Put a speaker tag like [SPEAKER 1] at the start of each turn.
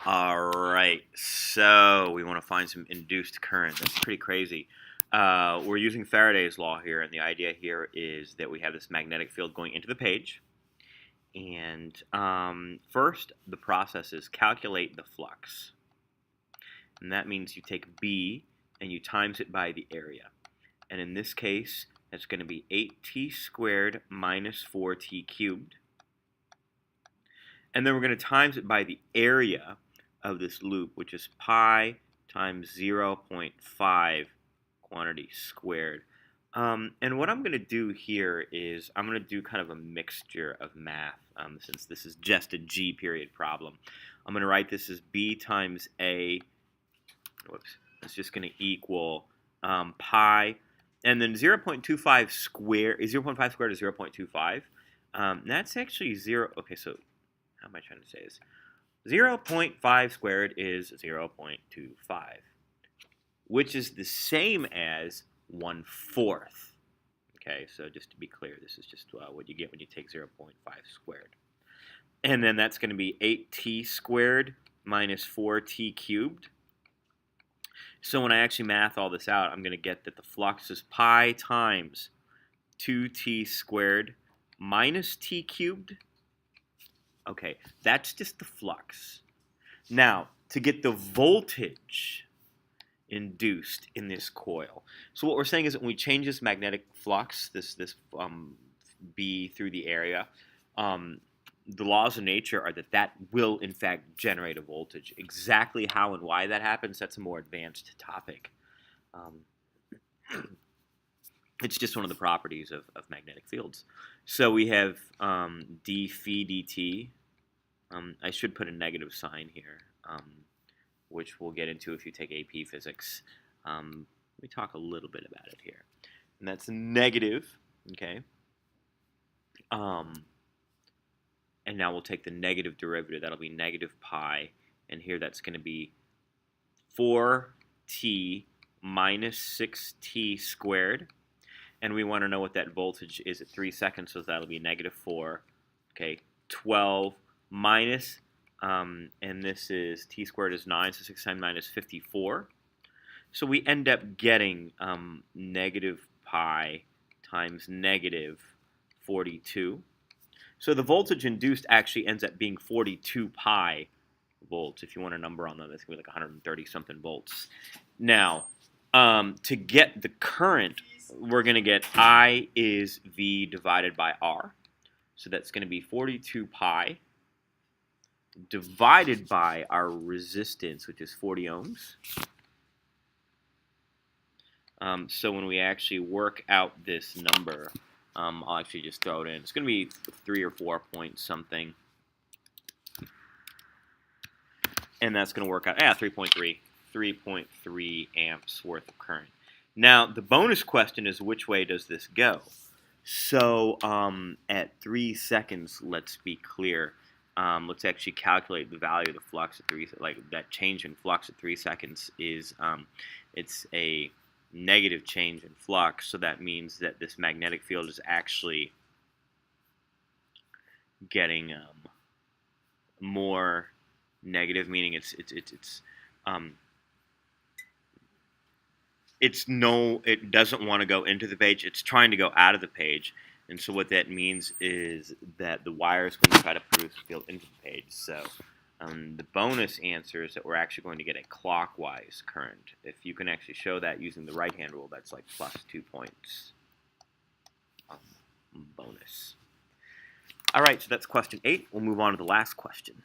[SPEAKER 1] All right, so we want to find some induced current. That's pretty crazy. We're using Faraday's law here, and the idea here is that we have this magnetic field going into the page. And first, the process is calculate the flux. And that means you take B and you times it by the area. And in this case, that's going to be 8t squared minus 4t cubed. And then we're going to times it by the area of this loop, which is pi times 0.5 quantity squared. And what I'm going to do here is I'm going to do kind of a mixture of math, since this is just a G period problem. I'm going to write this as B times A. Whoops. It's just going to equal pi. And then 0.25 squared is 0.5 squared is 0.25. That's actually 0. Okay, so how am I trying to say this? 0.5 squared is 0.25, which is the same as 1/4. Okay, so just to be clear, this is just what you get when you take 0.5 squared. And then that's going to be 8t squared minus 4t cubed. So when I actually math all this out, I'm going to get that the flux is pi times 2t squared minus t cubed. Okay, that's just the flux. Now, to get the voltage induced in this coil. So what we're saying is that when we change this magnetic flux, this B through the area, the laws of nature are that will in fact generate a voltage. Exactly how and why that happens, that's a more advanced topic. It's just one of the properties of magnetic fields. So we have d phi dt. I should put a negative sign here, which we'll get into if you take AP Physics. Let me talk a little bit about it here. And that's negative, okay? And now we'll take the negative derivative. That'll be negative pi. And here that's going to be 4t minus 6t squared. And we want to know what that voltage is at 3 seconds, so that'll be -4. Okay, 12 minus, and this is t squared is 9, so 6 times 9 is 54. So we end up getting negative pi times negative 42. So the voltage induced actually ends up being 42 pi volts. If you want a number on that, that's going to be like 130 something volts. Now, to get the current, we're going to get I is V divided by R. So that's going to be 42 pi divided by our resistance, which is 40 ohms. So when we actually work out this number, I'll actually just throw it in. It's going to be 3 or 4 point something. And that's going to work out, 3.3 amps worth of current. Now, the bonus question is, which way does this go? So at 3 seconds, let's be clear. Let's actually calculate the value of the flux at 3 seconds. Like that change in flux at 3 seconds is, it's a negative change in flux. So that means that this magnetic field is actually getting more negative, meaning it doesn't want to go into the page. It's trying to go out of the page. And so what that means is that the wire is going to try to produce field into the page. So the bonus answer is that we're actually going to get a clockwise current. If you can actually show that using the right-hand rule, that's like +2 points. Bonus. All right, so that's question 8. We'll move on to the last question.